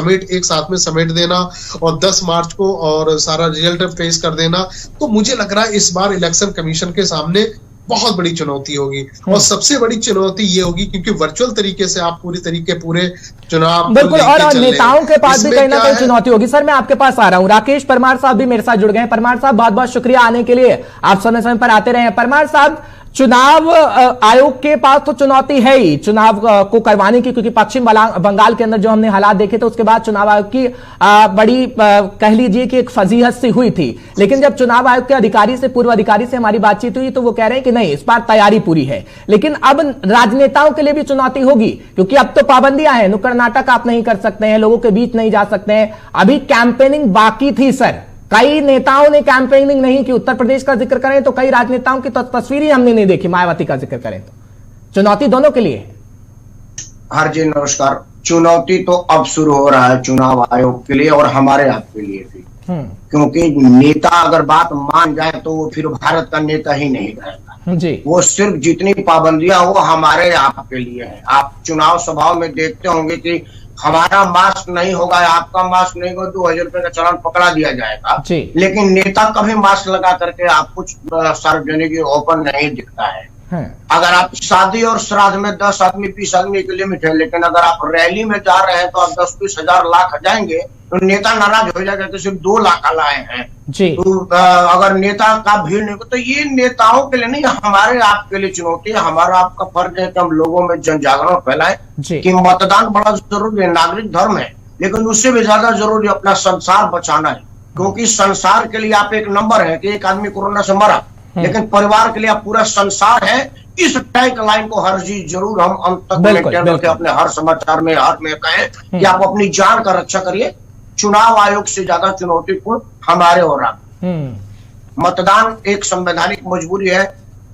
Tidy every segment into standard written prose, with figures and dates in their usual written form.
एक साथ में समेट देना और 10 मार्च को और सारा रिजल्ट पेश कर देना, तो मुझे लग रहा है इस बार इलेक्शन कमीशन के सामने बहुत बड़ी चुनौती होगी। और सबसे बड़ी चुनौती ये होगी क्योंकि वर्चुअल तरीके से आप पूरे चुनाव बिल्कुल, और नेताओं के पास भी कहीं ना कहीं चुनौती होगी। सर मैं आपके पास आ रहा हूं, राकेश परमार साहब भी मेरे साथ जुड़ गए हैं। परमार साहब बहुत बहुत शुक्रिया आने के लिए, आप समय समय पर आते रहे हैं। परमार साहब, चुनाव आयोग के पास तो चुनौती है ही चुनाव को करवाने की, क्योंकि पश्चिम बंगाल के अंदर जो हमने हालात देखे थे उसके बाद चुनाव आयोग की बड़ी कह लीजिए कि एक फजीहत सी हुई थी। लेकिन जब चुनाव आयोग के अधिकारी से, पूर्व अधिकारी से हमारी बातचीत हुई तो वो कह रहे हैं कि नहीं, इस बार तैयारी पूरी है। लेकिन अब राजनेताओं के लिए भी चुनौती होगी, क्योंकि अब तो पाबंदियां हैं, नुक्कड़ नाटक आप नहीं कर सकते हैं, लोगों के बीच नहीं जा सकते हैं। अभी कैंपेनिंग बाकी थी सर, कई नेताओं ने कैंपेनिंग नहीं की। उत्तर प्रदेश का जिक्र करें तो कई राजनेताओं की तस्वीर ही हमने नहीं देखी, मायावती का जिक्र करें तो। चुनौती दोनों के लिए है। हर जी नमस्कार। चुनौती तो अब शुरू हो रहा है चुनाव आयोग के लिए और हमारे आपके लिए भी, क्योंकि नेता अगर बात मान जाए तो वो फिर भारत का नेता ही नहीं रहेगा जी। वो सिर्फ जितनी पाबंदियां वो हमारे आपके लिए है। आप चुनाव सभाओं में देखते होंगे कि हमारा मास्क नहीं होगा, आपका मास्क नहीं होगा, 2000 रुपए का चालान पकड़ा दिया जाएगा। लेकिन नेता कभी मास्क लगा करके आप कुछ सार्वजनिक ओपन नहीं दिखता है। अगर आप शादी और श्राद्ध में 10 आदमी 20 आदमी की लिमिट है, लेकिन अगर आप रैली में जा रहे हैं तो आप 10-20 हजार लाख जाएंगे तो नेता नाराज हो जाएगा कि सिर्फ 2 लाख लाए हैं जी। तो अगर नेता का भीड़ नहीं हो तो ये नेताओं के लिए नहीं, हमारे आपके लिए चुनौती है। हमारा आपका फर्ज है कि हम लोगों में जन जागरण फैलाएं कि मतदान बड़ा जरूरी है, नागरिक धर्म है, लेकिन उससे भी ज्यादा जरूरी अपना संसार बचाना है। क्योंकि संसार के लिए आप एक नंबर है कि एक आदमी कोरोना से मरा, लेकिन परिवार के लिए आप पूरा संसार है। इस टैग लाइन को हर चीज जरूर हम अंत तक मेंटेन करके अपने हर समाचार में हर में कहें कि आप अपनी जान का रक्षा करिए। चुनाव आयोग से ज्यादा चुनौतीपूर्ण हमारे और आप। मतदान एक संवैधानिक मजबूरी है।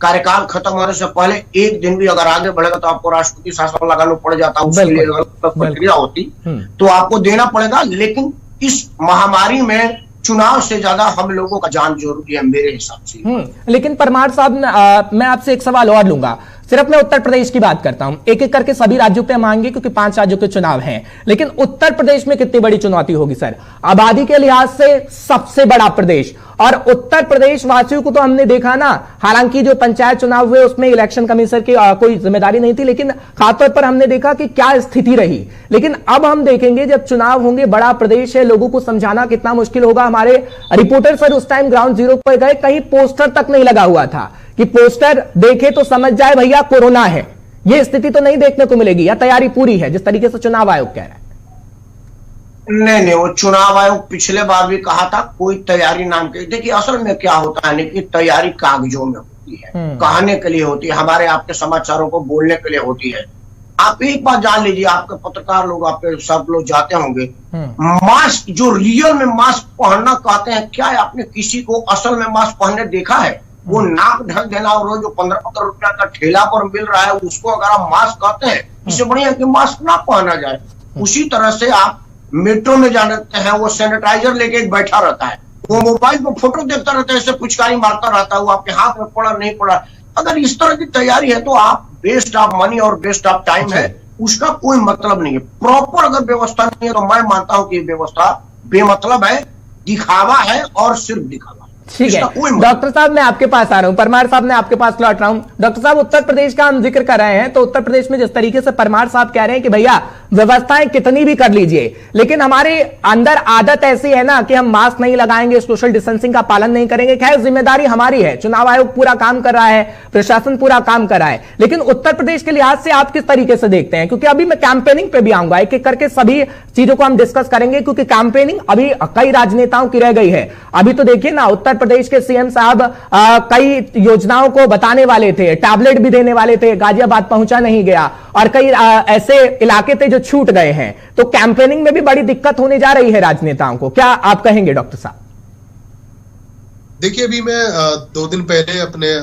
कार्यकाल खत्म होने से पहले एक दिन भी अगर आगे बढ़ेगा तो आपको राष्ट्रपति शासन लगाना पड़ जाता, उसके लिए प्रक्रिया होती तो आपको देना पड़ेगा। लेकिन इस महामारी में चुनाव से ज्यादा हम लोगों का जान जरूरी है मेरे हिसाब से। लेकिन परमार साहब, मैं आपसे एक सवाल और लूंगा। सिर्फ मैं उत्तर प्रदेश की बात करता हूं, एक एक करके सभी राज्यों पे मांगे क्योंकि 5 राज्यों के चुनाव हैं। लेकिन उत्तर प्रदेश में कितनी बड़ी चुनौती होगी सर? आबादी के लिहाज से सबसे बड़ा प्रदेश, और उत्तर प्रदेश वासियों को तो हमने देखा ना, हालांकि जो पंचायत चुनाव हुए उसमें इलेक्शन कमीशन की कोई जिम्मेदारी नहीं थी, लेकिन खासतौर पर हमने देखा कि क्या स्थिति रही। लेकिन अब हम देखेंगे जब चुनाव होंगे, बड़ा प्रदेश है, लोगों को समझाना कितना मुश्किल होगा। हमारे रिपोर्टर सर उस टाइम ग्राउंड जीरो पर गए, कहीं पोस्टर तक नहीं लगा हुआ था कि पोस्टर देखे तो समझ जाए भैया कोरोना है। यह स्थिति तो नहीं देखने को मिलेगी, या तैयारी पूरी है जिस तरीके से चुनाव आयोग कह रहा है? नहीं, वो चुनाव आयोग पिछले बार भी कहा था कोई तैयारी नाम की। देखिए असल में क्या होता है कि तैयारी कागजों में होती है, कहने के लिए होती है, हमारे आपके समाचारों को बोलने के लिए होती है। आप एक बात जान लीजिए, आपके पत्रकार लोग, आपके सब लोग जाते होंगे, मास्क जो रियल में मास्क पहनना कहते हैं, क्या आपने किसी को असल में मास्क पहनने देखा है? वो नाक ढक देना और वो जो 15-15 रुपया का ठेला पर मिल रहा है उसको अगर आप मास्क कहते हैं, इससे बढ़िया कि मास्क ना पहना जाए। उसी तरह से आप मेट्रो में जानते हैं, वो सैनिटाइजर लेके बैठा रहता है, वो मोबाइल पर फोटो देखता रहता है, ऐसे पुचकारी मारता रहता है, वो आपके हाथ में पड़ा नहीं पड़ा। अगर इस तरह की तैयारी है तो आप वेस्ट ऑफ मनी और वेस्ट ऑफ टाइम है, उसका कोई मतलब नहीं है। प्रॉपर अगर व्यवस्था नहीं है तो मैं मानता हूं कि व्यवस्था बेमतलब है, दिखावा है और सिर्फ दिखावा। ठीक है डॉक्टर साहब, मैं आपके पास आ रहा हूं। परमार साहब, मैं आपके पास लौट रहा हूं। डॉक्टर साहब, उत्तर प्रदेश का हम जिक्र कर रहे हैं तो उत्तर प्रदेश में जिस तरीके से परमार साहब कह रहे हैं कि भैया व्यवस्थाएं कितनी भी कर लीजिए, लेकिन हमारे अंदर आदत ऐसी है ना कि हम मास्क नहीं लगाएंगे, सोशल डिस्टेंसिंग का पालन नहीं करेंगे। खैर जिम्मेदारी हमारी है, चुनाव आयोग पूरा काम कर रहा है, प्रशासन पूरा काम कर रहा है, लेकिन उत्तर प्रदेश के लिहाज से आप किस तरीके से देखते हैं? क्योंकि अभी मैं कैंपेनिंग पे भी आऊंगा, एक एक करके सभी चीजों को हम डिस्कस करेंगे, क्योंकि कैंपेनिंग अभी कई राजनेताओं की रह गई है। अभी तो देखिए ना, उत्तर प्रदेश के सीएम साहब कई योजनाओं को बताने वाले थे, टैबलेट भी देने वाले थे, गाजियाबाद पहुंचा नहीं गया, और कई ऐसे इलाके थे जो छूट गए हैं। तो कैंपेनिंग में भी बड़ी दिक्कत होने जा रही है राजनेताओं को, क्या आप कहेंगे डॉक्टर साहब? देखिए, अभी मैं 2 दिन पहले अपने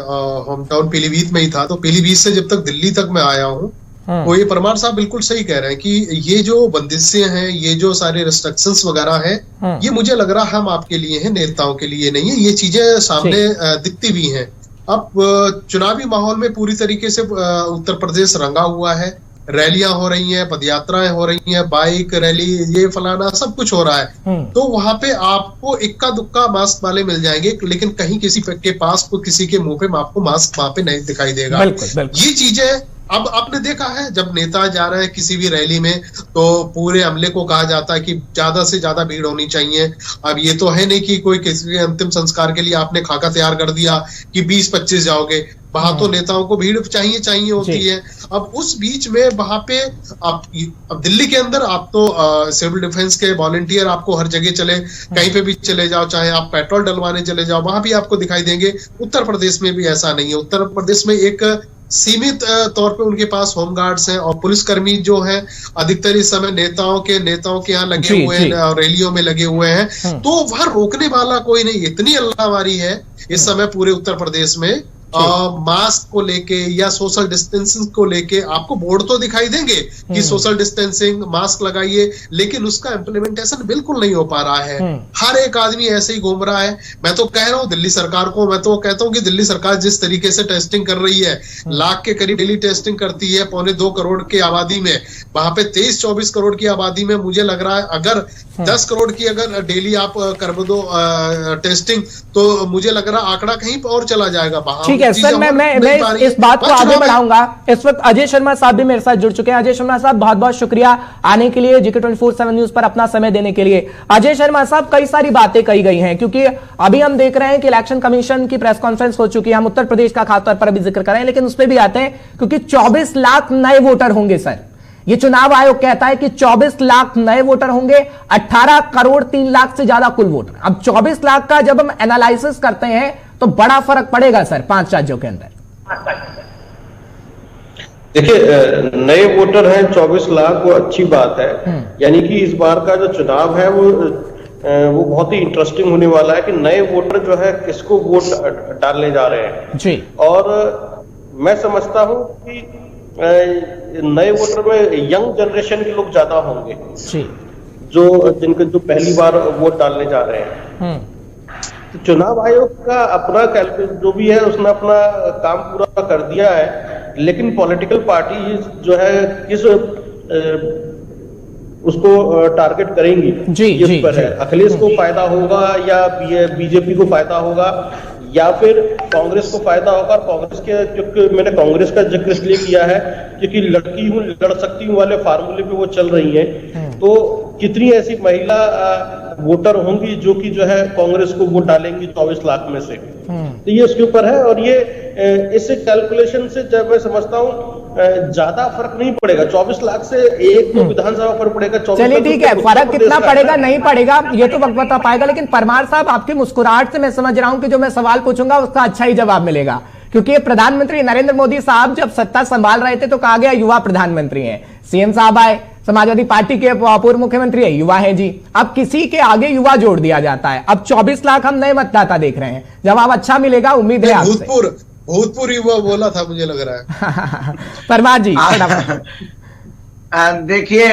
होम टाउन पीलीभीत में ही था, तो पीलीभीत से जब तक दिल्ली तक मैं आया हूं, तो ये परमार साहब बिल्कुल सही कह रहे हैं कि ये जो बंदिशें हैं, ये जो सारे रिस्ट्रिक्शंस वगैरह हैं, ये मुझे लग रहा है हम आपके लिए हैं, नेताओं के लिए नहीं है। ये चीजें सामने दिखती भी हैं। अब चुनावी माहौल में पूरी तरीके से उत्तर प्रदेश रंगा हुआ है, रैलियां हो रही हैं, पदयात्राएं हो रही हैं, बाइक रैली, ये फलाना सब कुछ हो रहा है। तो वहां पे आपको इक्का दुक्का मास्क वाले मिल जाएंगे, लेकिन कहीं किसी के पास किसी के मुंह पे आपको मास्क वहां पे नहीं दिखाई देगा। ये चीजें अब आपने देखा है, जब नेता जा रहे हैं किसी भी रैली में तो पूरे अमले को कहा जाता है कि ज्यादा से ज्यादा भीड़ होनी चाहिए। अब ये तो है नहीं कि कोई किसी के अंतिम संस्कार के लिए आपने खाका तैयार कर दिया कि 20-25 जाओगे, वहां तो नेताओं को भीड़ चाहिए होती है। अब उस बीच में वहां पे अब दिल्ली के अंदर आप तो सिविल डिफेंस के वॉलंटियर आपको हर जगह चले, कहीं पे भी चले जाओ, चाहे आप पेट्रोल डलवाने चले जाओ, वहां भी आपको दिखाई देंगे। उत्तर प्रदेश में भी ऐसा नहीं है। उत्तर प्रदेश में एक सीमित तौर पे उनके पास होमगार्ड्स हैं और पुलिसकर्मी जो हैं अधिकतर इस समय नेताओं के यहाँ लगे हुए हैं, रैलियों में लगे हुए हैं। तो वहां रोकने वाला कोई नहीं। इतनी अल्लाहवारी है इस समय पूरे उत्तर प्रदेश में। मास्क को लेके या सोशल डिस्टेंसिंग को लेके आपको बोर्ड तो दिखाई देंगे कि सोशल डिस्टेंसिंग, मास्क लगाइए, लेकिन उसका इम्प्लीमेंटेशन बिल्कुल नहीं हो पा रहा है। हर एक आदमी ऐसे ही घूम रहा है। मैं तो कह रहा हूँ दिल्ली सरकार को, मैं तो कहता हूँ कि दिल्ली सरकार जिस तरीके से टेस्टिंग कर रही है, लाख के करीब डेली टेस्टिंग करती है 2.25 करोड़ की आबादी में, वहां पे 23-24 करोड़ की आबादी में मुझे लग रहा है अगर 10 करोड़ की अगर डेली आप कर दो टेस्टिंग, तो मुझे लग रहा आंकड़ा कहीं और चला जाएगा। ठीक है सर, मैं इस बात को आगे बढ़ाऊंगा। इस वक्त अजय शर्मा साहब भी मेरे साथ जुड़ चुके हैं। अजय शर्मा साहब, बहुत बहुत शुक्रिया आने के लिए, GK 24/7 न्यूज पर अपना समय देने के लिए। अजय शर्मा साहब, कई सारी बातें कही गई हैं, क्योंकि अभी हम देख रहे हैं कि इलेक्शन कमीशन की प्रेस कॉन्फ्रेंस हो चुकी है। हम उत्तर प्रदेश का खासतौर पर अभी जिक्र कर रहे हैं, लेकिन उसमें भी आते हैं क्योंकि 24 लाख नए वोटर होंगे सर। ये चुनाव आयोग कहता है कि 24 लाख नए वोटर होंगे, 18 करोड़ 3 लाख से ज्यादा कुल वोटर। अब 24 लाख का जब हम एनालिसिस करते हैं तो बड़ा फर्क पड़ेगा सर 5 राज्यों के अंदर। देखिए, नए वोटर हैं 24 लाख, वो अच्छी बात है। यानी कि इस बार का जो चुनाव है वो बहुत ही इंटरेस्टिंग होने वाला है कि नए वोटर जो है किसको वोट डालने जा रहे हैं जी। और मैं समझता हूं कि नए वोटर में यंग जनरेशन के लोग ज्यादा होंगे जी, जो पहली बार वोट डालने जा रहे हैं। तो चुनाव आयोग का अपना जो भी है उसने अपना काम पूरा कर दिया है, लेकिन पॉलिटिकल पार्टी जो है किस उसको टारगेट करेंगी जी, इस पर है। अखिलेश को फायदा होगा या बीजेपी को फायदा होगा या फिर कांग्रेस को फायदा होगा। कांग्रेस के, क्योंकि मैंने कांग्रेस का जिक्र इसलिए किया है क्योंकि लड़की हूं लड़ सकती हूं वाले फार्मूले पे वो चल रही है। तो कितनी ऐसी महिला वोटर होंगी जो कि जो है कांग्रेस को वोट डालेंगी 24 लाख में से, तो ये उसके ऊपर है। और ये इस कैलकुलेशन से जब मैं समझता हूँ ज्यादा फर्क नहीं पड़ेगा। 24 लाख से एक तो विधानसभा फर्क पड़ेगा। चलिए ठीक है, फर्क कितना पड़ेगा नहीं पड़ेगा ये तो वक्त बता पाएगा। लेकिन परमार साहब, आपकी मुस्कुराहट से मैं समझ रहा हूं कि जो मैं सवाल पूछूंगा उसका अच्छा ही जवाब मिलेगा, क्योंकि प्रधानमंत्री नरेंद्र मोदी साहब जब सत्ता संभाल रहे थे तो कहा गया युवा प्रधानमंत्री हैं। सीएम साहब आए, समाजवादी पार्टी के पूर्व मुख्यमंत्री है, युवा है जी। अब किसी के आगे युवा जोड़ दिया जाता है। अब 24 लाख हम नए मतदाता देख रहे हैं, जवाब अच्छा मिलेगा, उम्मीद है आपसे। भूतपूर्व युवा बोला था मुझे लग रहा है। परमार जी, देखिए,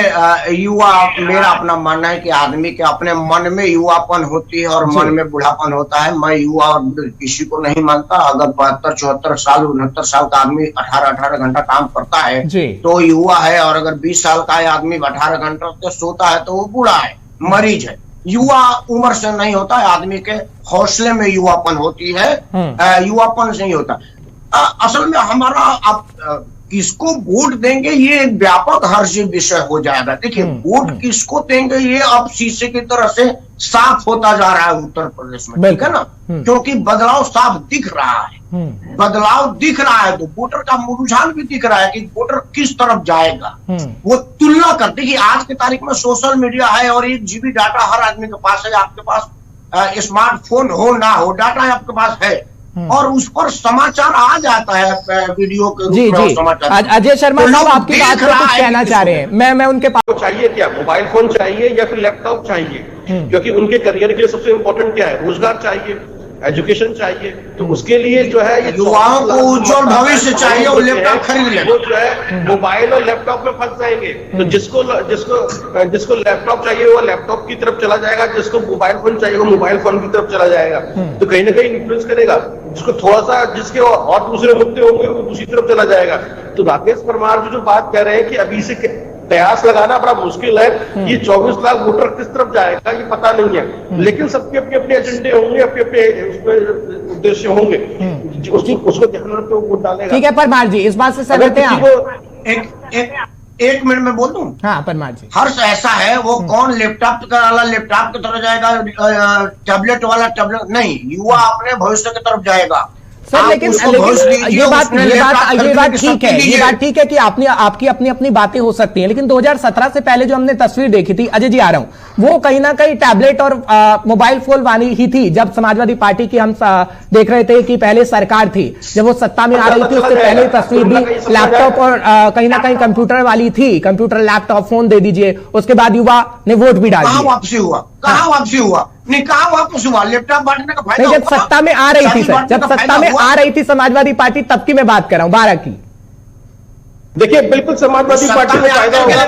युवा, मेरा अपना मानना है कि आदमी के अपने मन में युवापन होती है और मन में बुढ़ापन होता है। मैं युवा और किसी को नहीं मानता। अगर 72, 74 साल, 69 साल का आदमी 18 घंटा काम करता है तो युवा है, और अगर 20 साल का आदमी 18 घंटा तक सोता है तो वो बूढ़ा है, मरीज है। युवा उम्र से नहीं होता है, आदमी के हौसले में युवापन होती है, युवापन से ही होता। असल में हमारा आप किसको वोट देंगे ये एक व्यापक हर्ष विषय हो जाएगा। देखिए, वोट किसको देंगे ये अब शीशे की तरह से साफ होता जा रहा है उत्तर प्रदेश में, ठीक है ना, क्योंकि बदलाव साफ दिख रहा है। बदलाव दिख रहा है तो वोटर का रुझान भी दिख रहा है कि वोटर किस तरफ जाएगा। वो तुलना कर, देखिए आज की तारीख में सोशल मीडिया है और 1 GB डाटा हर आदमी के पास है। आपके पास स्मार्टफोन हो ना हो, डाटा आपके पास है और उस पर समाचार आ जाता है वीडियो के रूप में समाचार। अजय शर्मा साहब, आपकी बात को कुछ कहना चाह रहे हैं। मैं उनके पास चाहिए क्या, मोबाइल फोन चाहिए या फिर लैपटॉप चाहिए, क्योंकि उनके करियर के लिए सबसे इंपॉर्टेंट क्या है, रोजगार चाहिए। एजुकेशन चाहिए, तो उसके लिए जो है ये युवाओं को उज्जवल भविष्य चाहिए, वो लैपटॉप खरीद ले, वो जो है मोबाइल और लैपटॉप में फंस जाएंगे। तो जिसको लैपटॉप चाहिए वो लैपटॉप की तरफ चला जाएगा, जिसको मोबाइल फोन चाहिए वो मोबाइल फोन की तरफ चला जाएगा। तो कहीं ना कहीं इन्फ्लुएंस करेगा, जिसको थोड़ा सा जिसके और दूसरे मुद्दे होंगे वो दूसरी तरफ चला जाएगा। तो राकेश परमार जो बात कह रहे हैं कि अभी से कयास लगाना बड़ा मुश्किल है, ये 24 लाख वोटर किस तरफ जाएगा ये पता नहीं है, लेकिन सबके अपने अपने एजेंडे होंगे, अपने अपने उद्देश्य होंगे, उसको ध्यान रखते हुए वोट डालेगा। ठीक है परमार जी, इस बात से सहमत हैं आप? एक मिनट में बोल दूं? हाँ परमार जी। हर्ष ऐसा है, वो कौन लैपटॉप वाला लैपटॉप की तरफ जाएगा, टैबलेट वाला टैबलेट नहीं, युवा अपने भविष्य की तरफ जाएगा सर। लेकिन ये बात ठीक है, ये बात ठीक है कि आपकी अपनी अपनी बातें हो सकती हैं, लेकिन 2017 से पहले जो हमने तस्वीर देखी थी, अजय जी आ रहा हूं, वो कहीं ना कहीं टैबलेट और मोबाइल फोन वाली ही थी। जब समाजवादी पार्टी की हम देख रहे थे कि पहले सरकार थी, जब वो सत्ता में आ रही थी, उससे पहले तस्वीर भी लैपटॉप और कहीं ना कहीं कंप्यूटर वाली थी, कंप्यूटर लैपटॉप फोन दे दीजिए। उसके बाद युवा ने वोट भी डाल दिया। वापसी हुआ, कहाँ वापसी हुआ? नहीं, कहाँ वापस हुआ? लैपटॉप बांटने का फायदा जब सत्ता में आ रही थी सर, जब सत्ता में आ रही थी समाजवादी पार्टी, तब की मैं बात कर रहा हूं 12 की। देखिए बिल्कुल समाजवादी पार्टी को फायदा होगा,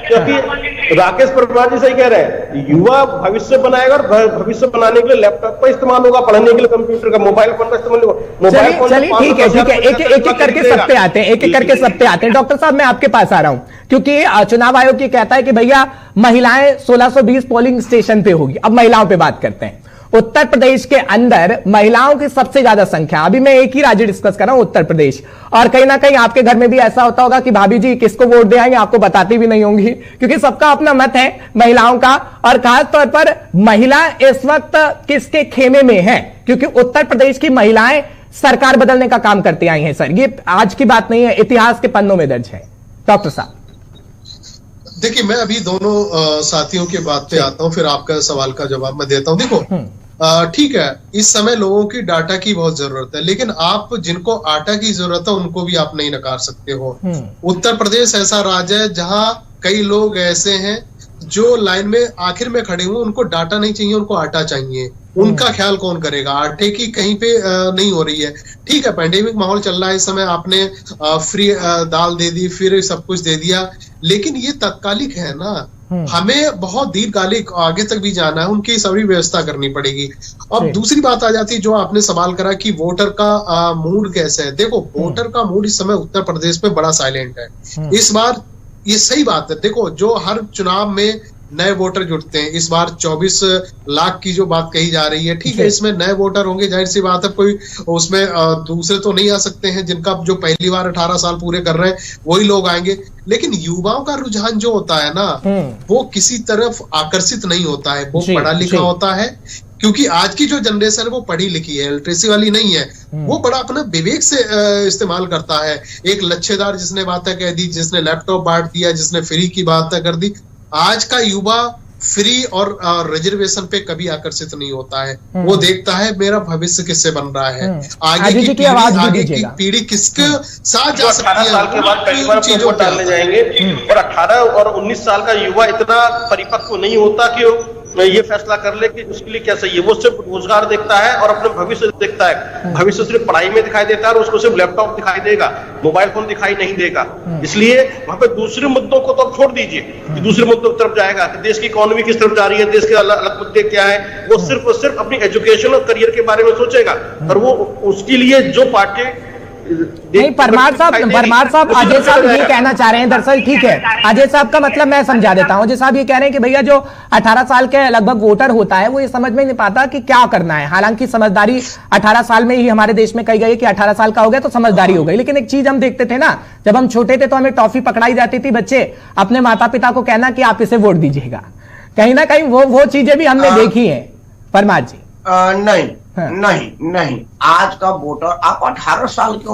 क्योंकि राकेश परमार जी सही कह रहे हैं, युवा भविष्य बनाएगा और भविष्य बनाने के लिए लैपटॉप का इस्तेमाल होगा, पढ़ने के लिए कंप्यूटर का, मोबाइल फोन का इस्तेमाल होगा। मोबाइल फोन चलिए ठीक है, एक एक करके सब पे आते हैं, एक एक करके सब पे आते हैं। डॉक्टर साहब मैं आपके पास आ रहा हूं, क्योंकि चुनाव आयोग ये कहता है कि भैया महिलाएं 1620 पोलिंग स्टेशन पे होगी। अब महिलाओं पे बात करते हैं। उत्तर प्रदेश के अंदर महिलाओं की सबसे ज्यादा संख्या, अभी मैं एक ही राज्य डिस्कस कर रहा हूं, उत्तर प्रदेश। और कहीं ना कहीं आपके घर में भी ऐसा होता होगा कि भाभी जी किसको वोट दे आएंगे, आपको बताती भी नहीं होंगी, क्योंकि सबका अपना मत है महिलाओं का। और खास तौर पर महिला इस वक्त किसके खेमे में है, क्योंकि उत्तर प्रदेश की महिलाएं सरकार बदलने का काम करती आई हैं सर। ये आज की बात नहीं है, इतिहास के पन्नों में दर्ज है। डॉक्टर साहब देखिए, मैं अभी दोनों साथियों की बात पे आता हूं, फिर आपका सवाल का जवाब मैं देता हूं। देखो ठीक है, इस समय लोगों की डाटा की बहुत जरूरत है, लेकिन आप जिनको आटा की जरूरत है उनको भी आप नहीं नकार सकते हो। उत्तर प्रदेश ऐसा राज्य है जहां कई लोग ऐसे हैं जो लाइन में आखिर में खड़े हुए, उनको डाटा नहीं चाहिए, उनको आटा चाहिए। उनका ख्याल कौन करेगा? आटे की कहीं पे नहीं हो रही है। ठीक है, पैंडेमिक माहौल चल रहा है, इस समय आपने फ्री दाल दे दी, फिर सब कुछ दे दिया, लेकिन ये तात्कालिक है ना। हमें बहुत दीर्घकालिक आगे तक भी जाना है, उनकी सभी व्यवस्था करनी पड़ेगी। अब दूसरी बात आ जाती है जो आपने सवाल करा कि वोटर का मूड कैसे है। देखो, वोटर का मूड इस समय उत्तर प्रदेश में बड़ा साइलेंट है इस बार। ये सही बात है। देखो, जो हर चुनाव में नए वोटर जुड़ते हैं, इस बार 24 लाख की जो बात कही जा रही है, ठीक है, इसमें नए वोटर होंगे, जाहिर सी बात है, कोई उसमें दूसरे तो नहीं आ सकते हैं, जिनका जो पहली बार 18 साल पूरे कर रहे हैं वही लोग आएंगे। लेकिन युवाओं का रुझान जो होता है ना, वो किसी तरफ आकर्षित नहीं होता है, वो पढ़ा लिखा होता है, क्योंकि आज की जो जनरेशन है वो पढ़ी लिखी है, लिटरेसी वाली नहीं है। वो बड़ा अपना विवेक से इस्तेमाल करता है। एक लच्छेदार जिसने बातें कह दी, जिसने लैपटॉप बांट दिया, जिसने फ्री की बातें कर दी, आज का युवा फ्री और रिजर्वेशन पे कभी आकर्षित नहीं होता है। वो देखता है मेरा भविष्य किससे बन रहा है, आगे की पीढ़ी किसके साथ जा सकती है। 18 साल के बाद पहली बार अपने वोट डालने जाएंगे, और 18 और 19 साल का युवा इतना परिपक्व नहीं होता कि ये फैसला कर ले कि उसके लिए क्या सही है। वो सिर्फ रोजगार देखता है और अपने भविष्य देखता है। भविष्य सिर्फ पढ़ाई में दिखाई देता है और उसको सिर्फ लैपटॉप दिखाई देगा, मोबाइल फोन दिखाई नहीं देगा। इसलिए वहां पे दूसरे मुद्दों को तो अब छोड़ दीजिए कि दूसरे मुद्दों की तरफ जाएगा कि देश की इकोनॉमी किस तरफ जा रही है, देश के अलग मुद्दे क्या है। वो सिर्फ अपनी एजुकेशन और करियर के बारे में सोचेगा, और वो उसके लिए जो पार्टी नहीं। परमार साहब अजय साहब ये कहना चाह रहे हैं, दरअसल ठीक है, अजय साहब का मतलब मैं समझा देता हूं। अजय साहब ये कह रहे हैं कि भैया जो 18 साल के लगभग वोटर होता है वो ये समझ में नहीं पाता कि क्या करना है। हालांकि समझदारी 18 साल में ही हमारे देश में कही गई कि 18 साल का हो गया तो समझदारी हो गई। लेकिन एक चीज हम देखते थे ना, जब हम छोटे थे तो हमें टॉफी पकड़ाई जाती थी, बच्चे अपने माता पिता को कहना कि आप इसे वोट दीजिएगा। कहीं ना कहीं वो चीजें भी हमने देखी है। परमार जी नहीं, आज का वोटर, आप 18 साल की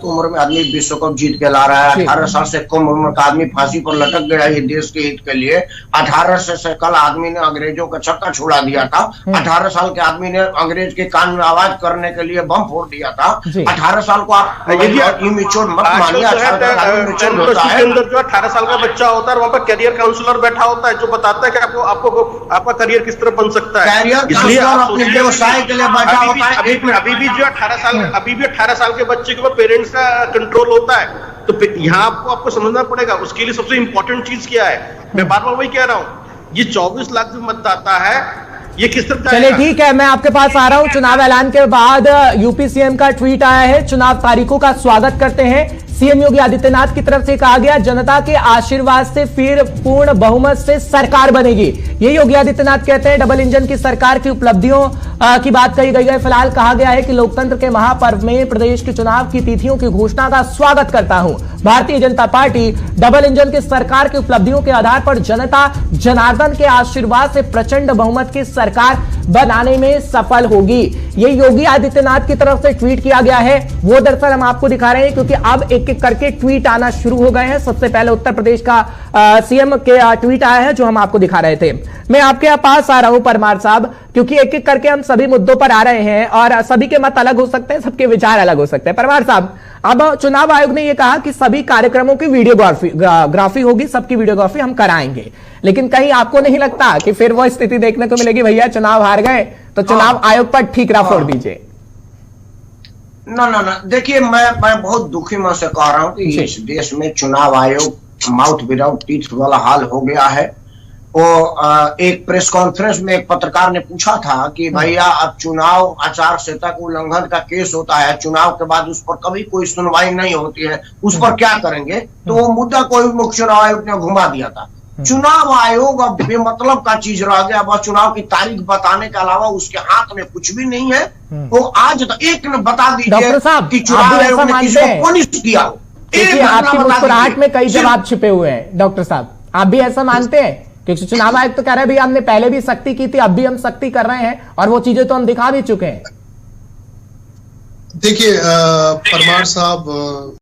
उम्र में आदमी विश्व कप जीत के ला रहा है। 18 साल से कम उम्र का आदमी फांसी पर लटक गया ये देश के हित के लिए। 18 से कल आदमी ने अंग्रेजों का छक्का छुड़ा दिया था। 18 साल के आदमी ने अंग्रेज के कान में आवाज करने के लिए बम फोड़ दिया था। 18 साल को आप इमेच्योर मत मानिए। 18 साल का बच्चा होता है, वहां पर करियर काउंसलर बैठा होता है जो बताता है कि आपका करियर किस तरह बन सकता है। इसलिए अपने व्यवसाय के लिए बैठा होता है। अभी भी जो 18 साल के बच्चे के ऊपर पेरेंट्स का कंट्रोल होता है। तो यहाँ आपको समझना पड़ेगा उसके लिए सबसे इंपॉर्टेंट चीज क्या है। मैं बार बार वही कह रहा हूँ, ये 24 लाख जो मतदाता है ये किस तरह। चलिए ठीक है, मैं आपके पास आ रहा हूं। चुनाव ऐलान के बाद यूपी सीएम का ट्वीट आया है। चुनाव तारीखों का स्वागत करते हैं। सीएम योगी आदित्यनाथ की तरफ से कहा गया, जनता के आशीर्वाद से फिर पूर्ण बहुमत से सरकार बनेगी। ये योगी आदित्यनाथ कहते हैं। डबल इंजन की सरकार की उपलब्धियों की बात कही गई है। फिलहाल कहा गया है कि लोकतंत्र के महापर्व में प्रदेश के चुनाव की तिथियों की घोषणा का स्वागत करता हूं। Bharatiya Janata party double engine की सरकार की उपलब्धियों के आधार पर जनता जनार्दन के आशीर्वाद से प्रचंड बहुमत की सरकार बनाने में सफल होगी। ये योगी आदित्यनाथ की तरफ से ट्वीट किया गया है। वो दरअसल हम आपको दिखा रहे हैं क्योंकि अब एक एक करके ट्वीट आना शुरू हो गए हैं। सबसे पहले उत्तर प्रदेश का सीएम के ट्वीट आया है जो हम आपको दिखा रहे थे। मैं आपके पास आ रहा हूं परमार साहब, क्योंकि एक एक करके हम सभी मुद्दों पर आ रहे हैं और सभी के मत अलग हो सकते हैं, सबके विचार अलग हो सकते हैं। परमार साहब, अब चुनाव आयोग ने यह कहा कि सभी कार्यक्रमों की वीडियोग्राफी होगी, सबकी वीडियोग्राफी हम कराएंगे, लेकिन कहीं आपको नहीं लगता कि फिर वो स्थिति देखने को मिलेगी, भैया चुनाव हार गए तो चुनाव आयोग पर ठीकरा फोड़ दीजिए? ना, देखिए मैं बहुत दुखी मन से कह रहा हूं कि इस देश में चुनाव आयोग माउथ विदाउट टीथ वाला हाल हो गया है। वो एक प्रेस कॉन्फ्रेंस में एक पत्रकार ने पूछा था कि भैया अब चुनाव आचार संहिता का उल्लंघन का केस होता है, चुनाव के बाद उस पर कभी कोई सुनवाई नहीं होती है, उस पर क्या करेंगे? तो वो मुद्दा कोई मुख्य चुनाव आयोग ने घुमा दिया था। चुनाव आयोग अब बेमतलब का चीज रह गया, बस चुनाव की तारीख बताने के अलावा उसके हाथ में कुछ भी नहीं है। वो आज तक एक ने बता दीजिए कि चुनाव आयोग ने किसको पनिश किया। आपकी मुस्कुराहट में कई जवाब छिपे हुए हैं डॉक्टर साहब, आप भी ऐसा मानते हैं? क्योंकि चुनाव आयोग तो कह रहे हैं भैया हमने पहले भी सख्ती की थी, अब भी हम सख्ती कर रहे हैं और वो चीजें तो हम दिखा भी चुके हैं। देखिए परमार साहब,